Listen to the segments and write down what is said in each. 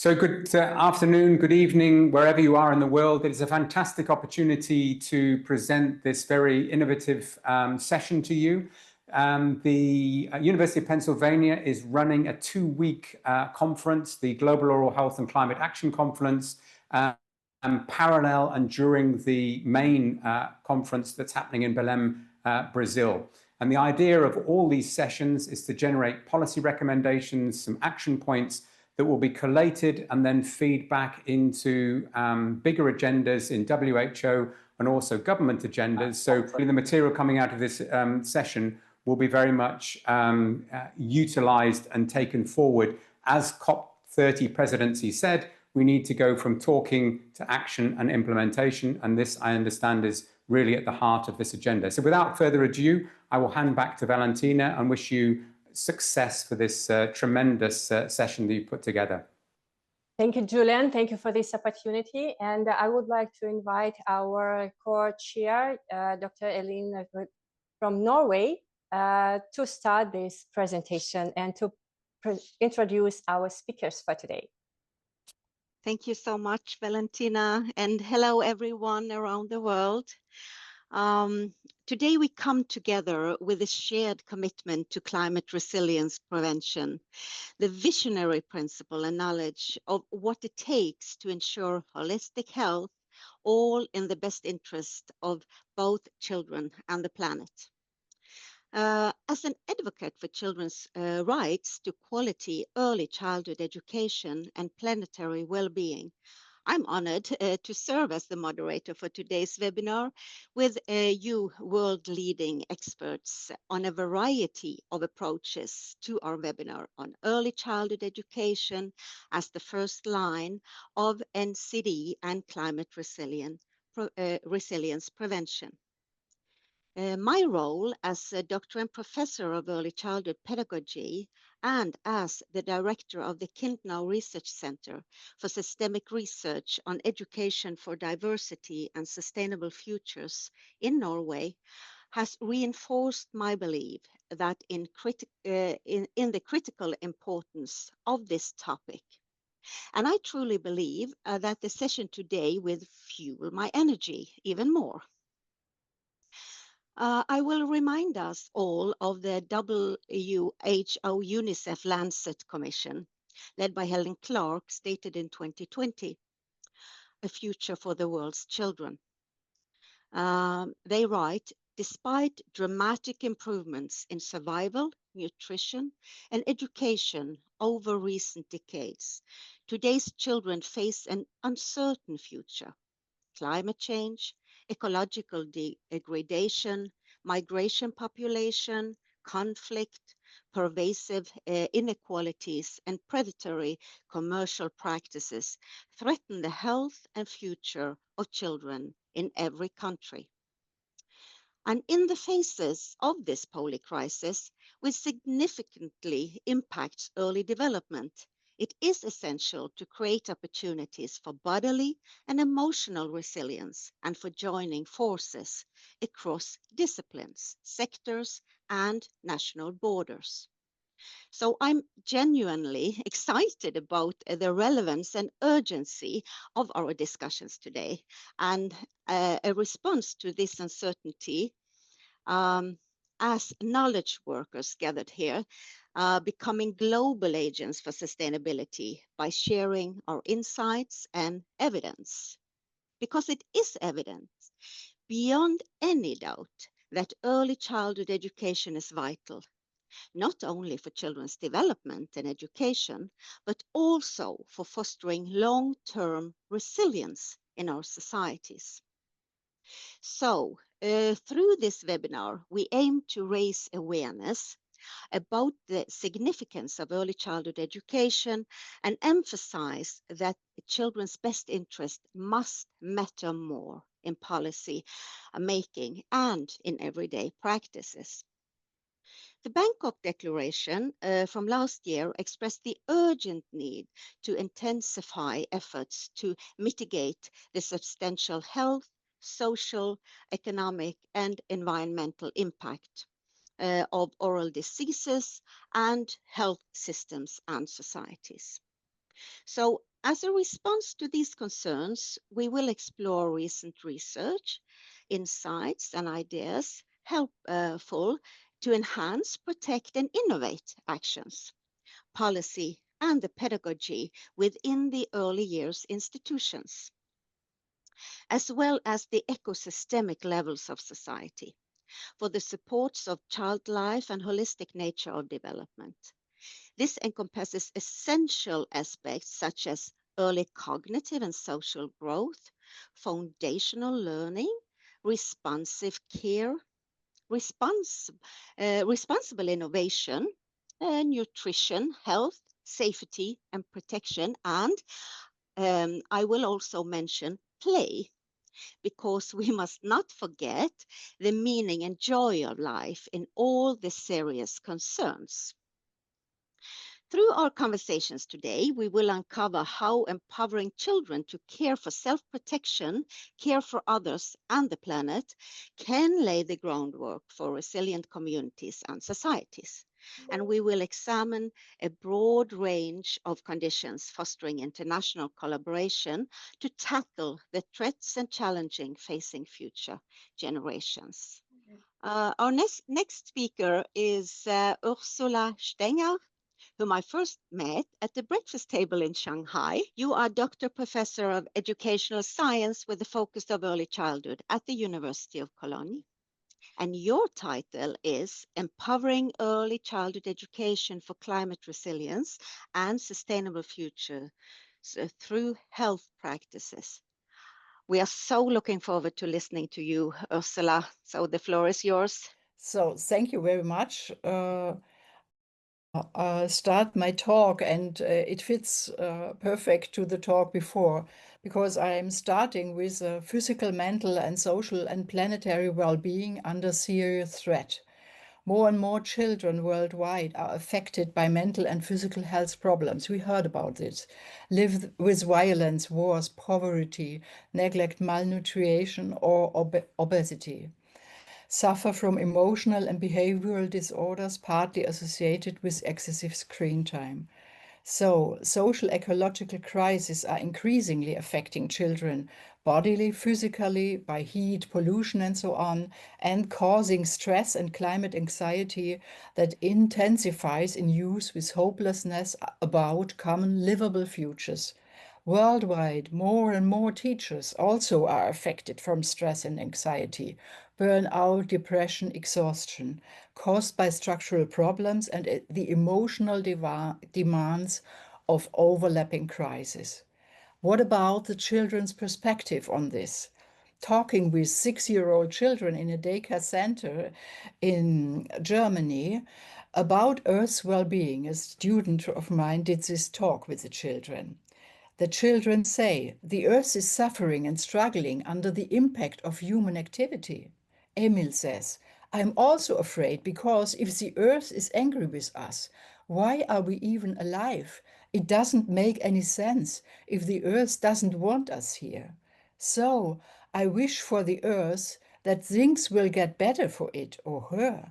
So good afternoon, good evening, wherever you are in the world. It is a fantastic opportunity to present this very innovative session to you. The University of Pennsylvania is running a 2-week conference, the Global Oral Health and Climate Action Conference, parallel and during the main conference that's happening in Belém, Brazil. And the idea of all these sessions is to generate policy recommendations, some action points that will be collated and then feed back into bigger agendas in WHO and also government agendas. So the material coming out of this session will be very much utilized and taken forward. As COP30 presidency said, we need to go from talking to action and implementation. And this, I understand, is really at the heart of this agenda. So without further ado, I will hand back to Valentina and wish you success for this tremendous session that you put together. Thank you, Julian. Thank you for this opportunity. And I would like to invite our co-chair, Dr. Elin from Norway, to start this presentation and to introduce our speakers for today. Thank you so much, Valentina, and hello everyone around the world. Today we come together with a shared commitment to climate resilience prevention, the visionary principle and knowledge of what it takes to ensure holistic health, all in the best interest of both children and the planet. As an advocate for children's rights to quality early childhood education and planetary well-being, I'm honored to serve as the moderator for today's webinar with you world-leading experts on a variety of approaches to our webinar on early childhood education as the first line of NCD and climate resilience prevention. My role as a doctor and professor of early childhood pedagogy and as the director of the Kintnow Research Center for Systemic Research on Education for Diversity and Sustainable Futures in Norway has reinforced my belief that in the critical importance of this topic. And I truly believe that the session today will fuel my energy even more. I will remind us all of the WHO UNICEF Lancet Commission, led by Helen Clark, stated in 2020, a future for the world's children. They write, despite dramatic improvements in survival, nutrition, and education over recent decades, today's children face an uncertain future. Climate change, ecological degradation, migration population, conflict, pervasive inequalities, and predatory commercial practices threaten the health and future of children in every country. And in the faces of this polycrisis, which significantly impacts early development, it is essential to create opportunities for bodily and emotional resilience and for joining forces across disciplines, sectors, and national borders. So I'm genuinely excited about the relevance and urgency of our discussions today and a response to this uncertainty as knowledge workers gathered here, becoming global agents for sustainability by sharing our insights and evidence. Because it is evident, beyond any doubt, that early childhood education is vital, not only for children's development and education, but also for fostering long-term resilience in our societies. So, through this webinar, we aim to raise awareness about the significance of early childhood education and emphasize that children's best interest must matter more in policy making and in everyday practices. The Bangkok Declaration from last year expressed the urgent need to intensify efforts to mitigate the substantial health, social, economic, and environmental impact of oral diseases and health systems and societies. So As a response to these concerns, we will explore recent research, insights, and ideas helpful to enhance, protect, and innovate actions, policy, and the pedagogy within the early years institutions, as well as the ecosystemic levels of society, for the supports of child life and holistic nature of development. This encompasses essential aspects such as early cognitive and social growth, foundational learning, responsive care, responsible innovation, nutrition, health, safety, and protection. And I will also mention play, because we must not forget the meaning and joy of life in all the serious concerns. Through our conversations today, we will uncover how empowering children to care for self-protection, care for others and the planet can lay the groundwork for resilient communities and societies. And we will examine a broad range of conditions fostering international collaboration to tackle the threats and challenges facing future generations. Our next speaker is Ursula Stenger, whom I first met at the breakfast table in Shanghai. You are Doctor Professor of Educational Science with the focus of early childhood at the University of Cologne. And your title is Empowering Early Childhood Education for Climate Resilience and Sustainable Future through Health Practices. We are so looking forward to listening to you, Ursula. So the floor is yours. So thank you very much. Start my talk, and it fits perfect to the talk before, because I am starting with physical, mental, and social and planetary well-being under serious threat. More and more children worldwide are affected by mental and physical health problems. We heard about this. Live with violence, wars, poverty, neglect, malnutrition, or obesity. Suffer from emotional and behavioral disorders partly associated with excessive screen time. So, social ecological crises are increasingly affecting children, bodily, physically, by heat, pollution, and so on, and causing stress and climate anxiety that intensifies in youth with hopelessness about common livable futures. Worldwide, more and more teachers also are affected from stress and anxiety, burnout, depression, exhaustion, caused by structural problems and the emotional demands of overlapping crises. What about the children's perspective on this? Talking with 6-year-old children in a daycare center in Germany about Earth's well-being, a student of mine did this talk with the children. The children say, the Earth is suffering and struggling under the impact of human activity. Emil says, I'm also afraid because if the Earth is angry with us, why are we even alive? It doesn't make any sense if the Earth doesn't want us here. So I wish for the Earth that things will get better for it or her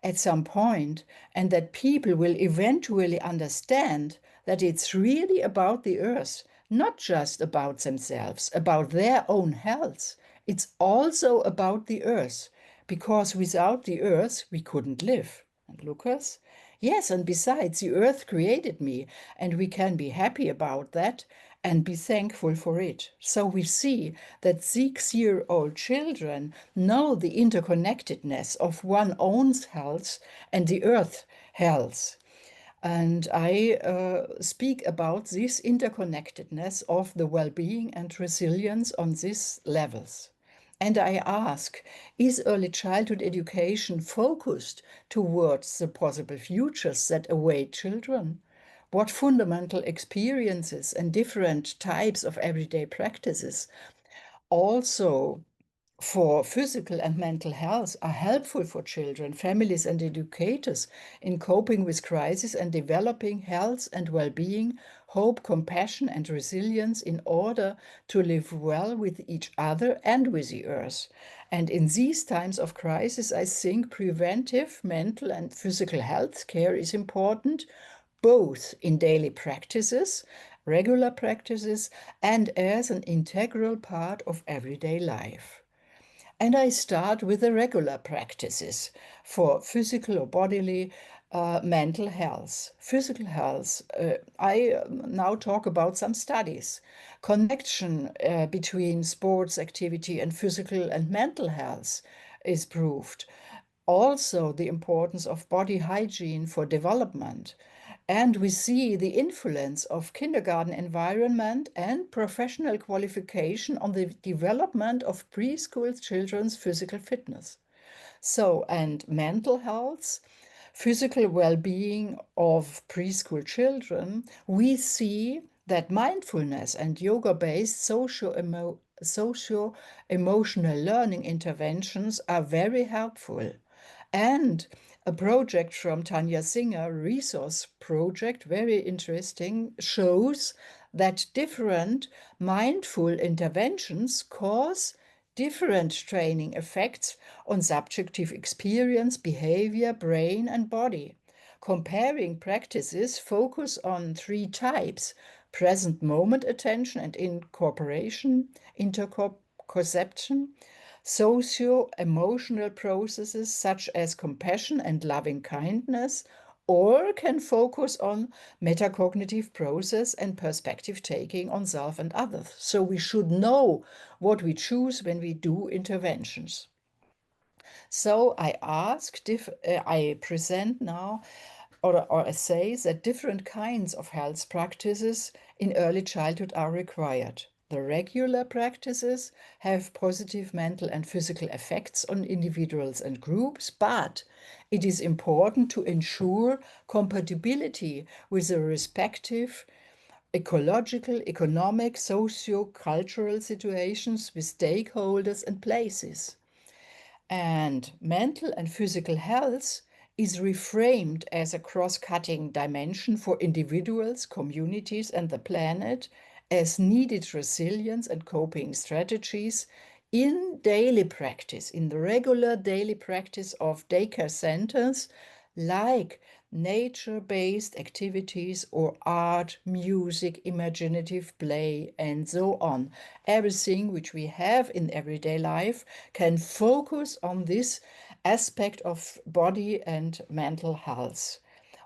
at some point, and that people will eventually understand that it's really about the Earth, not just about themselves, about their own health. It's also about the Earth, because without the Earth, we couldn't live. And Lucas? Yes, and besides, the Earth created me, and we can be happy about that and be thankful for it. So we see that 6-year-old children know the interconnectedness of one's own health and the Earth health. And I speak about this interconnectedness of the well-being and resilience on these levels. And I ask, is early childhood education focused towards the possible futures that await children? What fundamental experiences and different types of everyday practices also for physical and mental health are helpful for children, families, and educators in coping with crisis and developing health and well-being, hope, compassion, and resilience in order to live well with each other and with the Earth. And in these times of crisis, I think preventive mental and physical health care is important, both in daily practices, regular practices, and as an integral part of everyday life. And I start with the regular practices for physical or bodily mental health. Physical health, I now talk about some studies. Connection between sports activity and physical and mental health is proved. Also, the importance of body hygiene for development. And we see the influence of kindergarten environment and professional qualification on the development of preschool children's physical fitness. So, and mental health, physical well-being of preschool children, we see that mindfulness and yoga-based socio-emotional learning interventions are very helpful. And a project from Tanya Singer, resource project, very interesting, shows that different mindful interventions cause different training effects on subjective experience, behavior, brain, and body. Comparing practices focus on 3 types: present moment attention and incorporation, interception, socio-emotional processes such as compassion and loving kindness, or can focus on metacognitive process and perspective taking on self and others. So we should know what we choose when we do interventions. So I present now or essays that different kinds of health practices in early childhood are required. The regular practices have positive mental and physical effects on individuals and groups, but it is important to ensure compatibility with the respective ecological, economic, socio-cultural situations with stakeholders and places. And mental and physical health is reframed as a cross-cutting dimension for individuals, communities, and the planet, as needed resilience and coping strategies in daily practice, in the regular daily practice of daycare centers, like nature-based activities or art, music, imaginative play, and so on. Everything which we have in everyday life can focus on this aspect of body and mental health.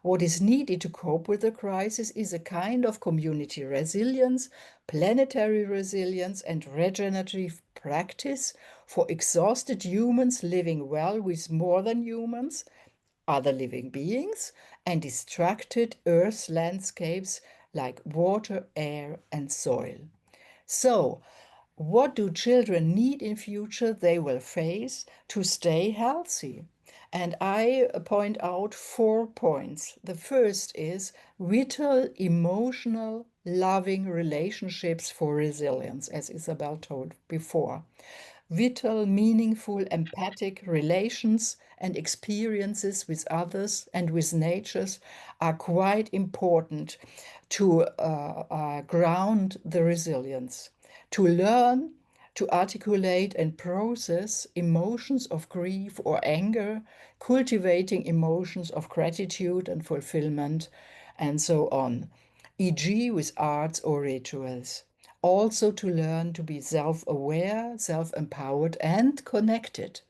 What is needed to cope with the crisis is a kind of community resilience, planetary resilience, and regenerative practice for exhausted humans living well with more than humans, other living beings, and distracted Earth landscapes like water, air, and soil. So, what do children need in future they will face to stay healthy? And I point out 4 points. The first is vital, emotional, loving relationships for resilience, as Isabel told before. Vital, meaningful, empathic relations and experiences with others and with natures are quite important to ground the resilience. To learn to articulate and process emotions of grief or anger, cultivating emotions of gratitude and fulfillment, and so on, e.g. with arts or rituals. Also to learn to be self-aware, self-empowered, and connected,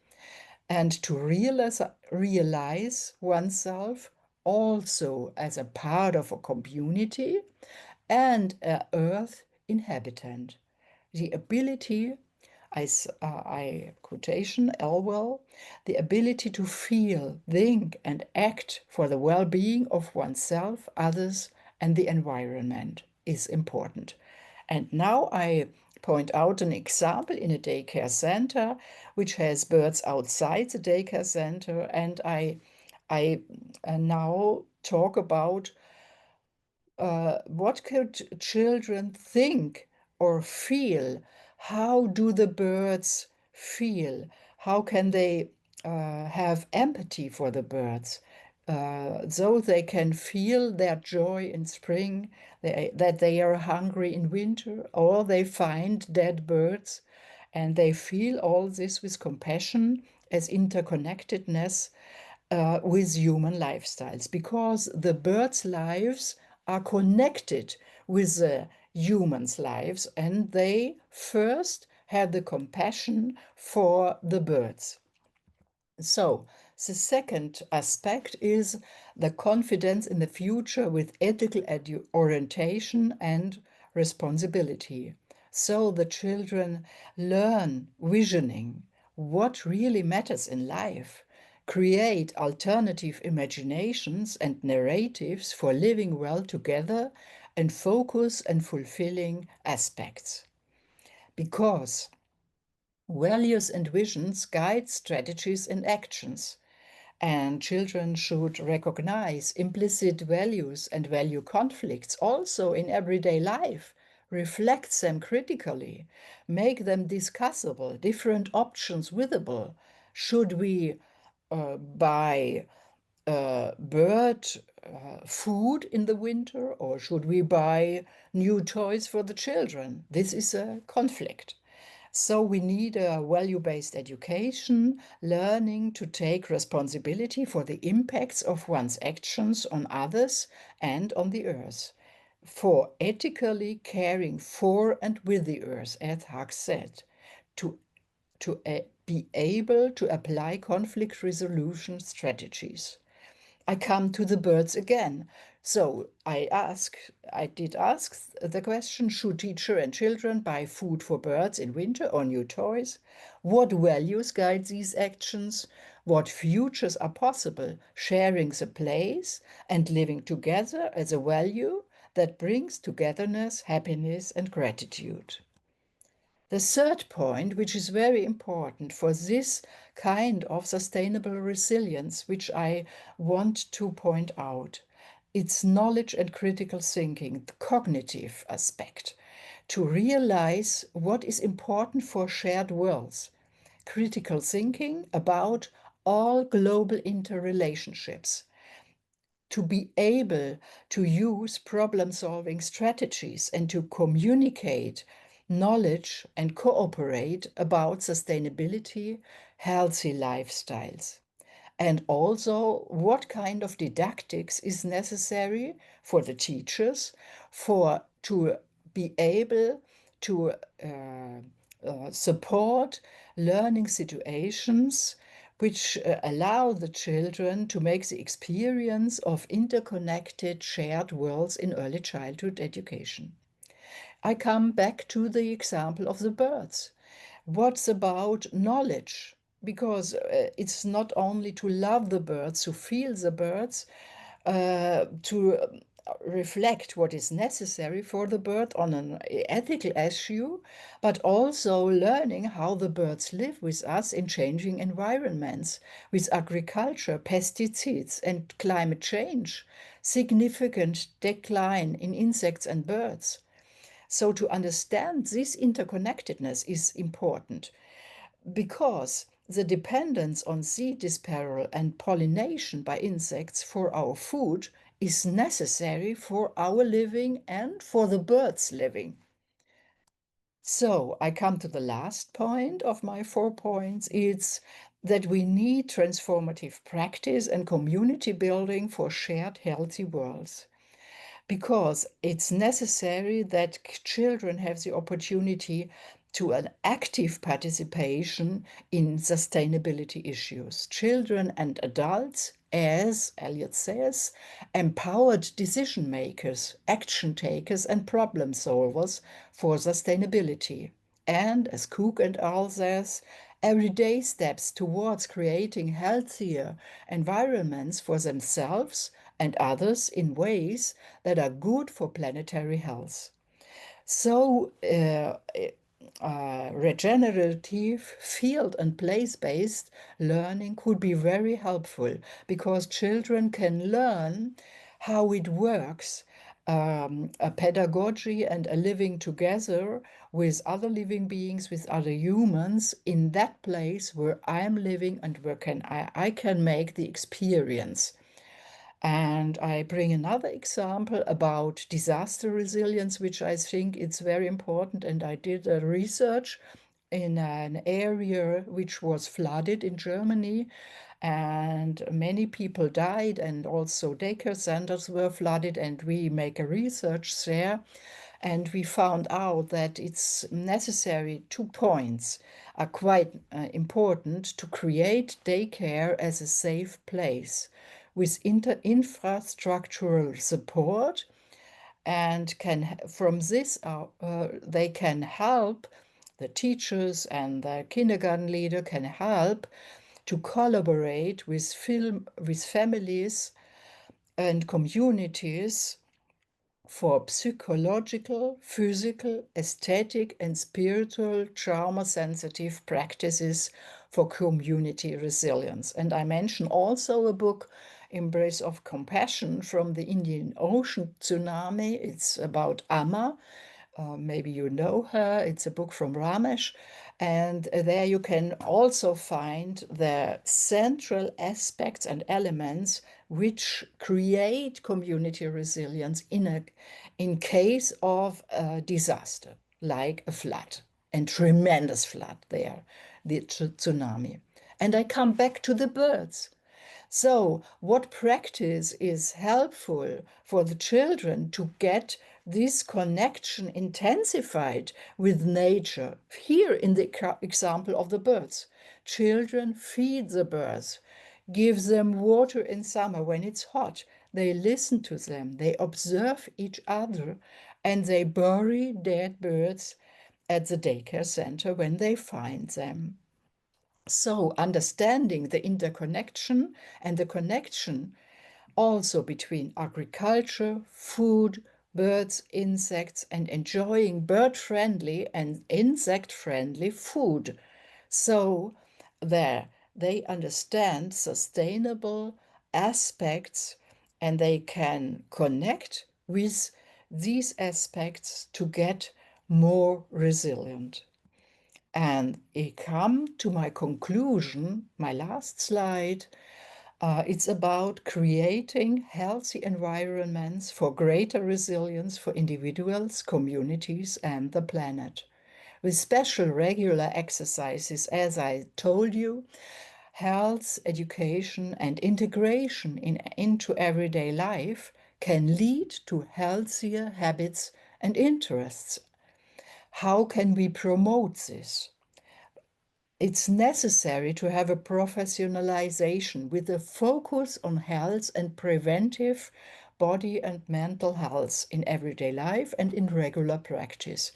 and to realize oneself also as a part of a community and an Earth inhabitant. The ability, quotation Elwell, the ability to feel, think, and act for the well-being of oneself, others, and the environment is important. And now I point out an example in a daycare center, which has birds outside the daycare center, and I now talk about what could children think or feel? How do the birds feel? How can they have empathy for the birds? So they can feel their joy in spring, that they are hungry in winter, or they find dead birds, and they feel all this with compassion as interconnectedness with human lifestyles, because the birds' lives are connected with the humans' lives, and they first had the compassion for the birds. So, the second aspect is the confidence in the future with ethical orientation and responsibility. So the children learn visioning, what really matters in life, create alternative imaginations and narratives for living well together, and focus and fulfilling aspects. Because values and visions guide strategies and actions, and children should recognize implicit values and value conflicts also in everyday life, reflect them critically, make them discussable, different options withable. Should we buy bird food in the winter, or should we buy new toys for the children? This is a conflict. So we need a value-based education, learning to take responsibility for the impacts of one's actions on others and on the earth, for ethically caring for and with the earth, as Hug said, to be able to apply conflict resolution strategies. I come to the birds again. So I did ask the question, should teacher and children buy food for birds in winter or new toys? What values guide these actions? What futures are possible? Sharing the place and living together as a value that brings togetherness, happiness, and gratitude. The third point, which is very important for this kind of sustainable resilience, which I want to point out, it's knowledge and critical thinking, the cognitive aspect, to realize what is important for shared worlds. Critical thinking about all global interrelationships, to be able to use problem-solving strategies and to communicate knowledge and cooperate about sustainability, healthy lifestyles. And also what kind of didactics is necessary for the teachers to be able to support learning situations which allow the children to make the experience of interconnected shared worlds in early childhood education. I come back to the example of the birds. What's about knowledge? Because it's not only to love the birds, to feel the birds, to reflect what is necessary for the bird on an ethical issue, but also learning how the birds live with us in changing environments, with agriculture, pesticides, and climate change, significant decline in insects and birds. So to understand this interconnectedness is important, because the dependence on seed dispersal and pollination by insects for our food is necessary for our living and for the birds' living. So I come to the last point of my 4 points. It's that we need transformative practice and community building for shared healthy worlds, because it's necessary that children have the opportunity to an active participation in sustainability issues. Children and adults, as Eliot says, empowered decision makers, action takers, and problem solvers for sustainability. And as Cook and al. Says, everyday steps towards creating healthier environments for themselves and others in ways that are good for planetary health. So regenerative field and place-based learning could be very helpful, because children can learn how it works, a pedagogy and a living together with other living beings, with other humans in that place where I'm living and where I can make the experience. And I bring another example about disaster resilience, which I think it's very important. And I did a research in an area which was flooded in Germany. and many people died, and also daycare centers were flooded, and we make a research there. And we found out that it's necessary, 2 points are quite important to create daycare as a safe place with infrastructural support, and from this they can help, the teachers and the kindergarten leader can help to collaborate with families and communities for psychological, physical, aesthetic, and spiritual trauma-sensitive practices for community resilience. And I mention also a book, Embrace of Compassion, from the Indian Ocean tsunami. It's about Amma. Maybe you know her. It's a book from Ramesh. And there you can also find the central aspects and elements which create community resilience in case of a disaster, like a flood, and tremendous flood there, the tsunami. And I come back to the birds. So, what practice is helpful for the children to get this connection intensified with nature? Here, in the example of the birds, children feed the birds, give them water in summer when it's hot. They listen to them, they observe each other, and they bury dead birds at the daycare center when they find them. So, understanding the interconnection and the connection also between agriculture, food, birds, insects, and enjoying bird-friendly and insect-friendly food. So there they understand sustainable aspects, and they can connect with these aspects to get more resilient. And I come to my conclusion, my last slide. It's about creating healthy environments for greater resilience for individuals, communities, and the planet. With special regular exercises, as I told you, health, education, and integration into everyday life can lead to healthier habits and interests. How can we promote this? It's necessary to have a professionalization with a focus on health and preventive body and mental health in everyday life and in regular practice.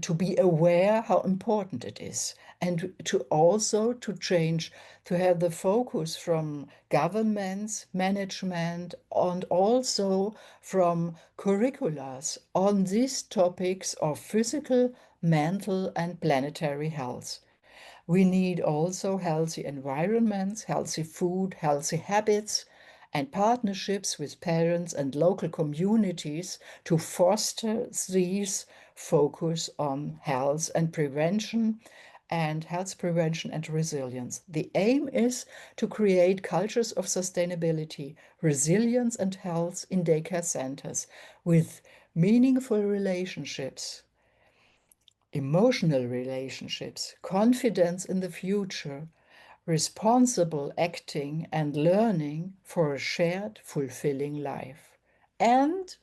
To be aware how important it is, and to also to change, to have the focus from governments, management, and also from curriculars on these topics of physical, mental, and planetary health. We need also healthy environments, healthy food, healthy habits, and partnerships with parents and local communities to foster these focus on health prevention and resilience. The aim is to create cultures of sustainability, resilience, and health in daycare centers with meaningful relationships, emotional relationships, confidence in the future, responsible acting and learning for a shared, fulfilling life. And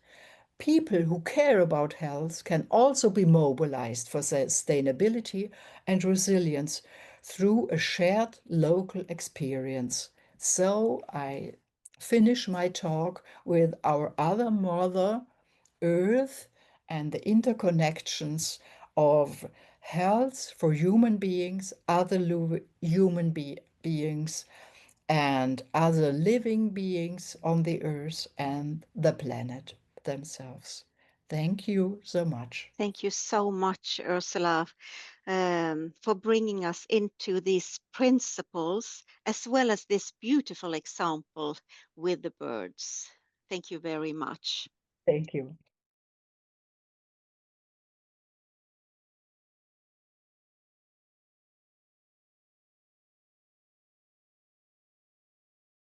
people who care about health can also be mobilized for sustainability and resilience through a shared local experience. So I finish my talk with our other mother, Earth, and the interconnections of health for human beings, other human beings, and other living beings on the earth and the planet themselves. Thank you so much. Thank you so much, Ursula, for bringing us into these principles, as well as this beautiful example with the birds. Thank you very much. Thank you.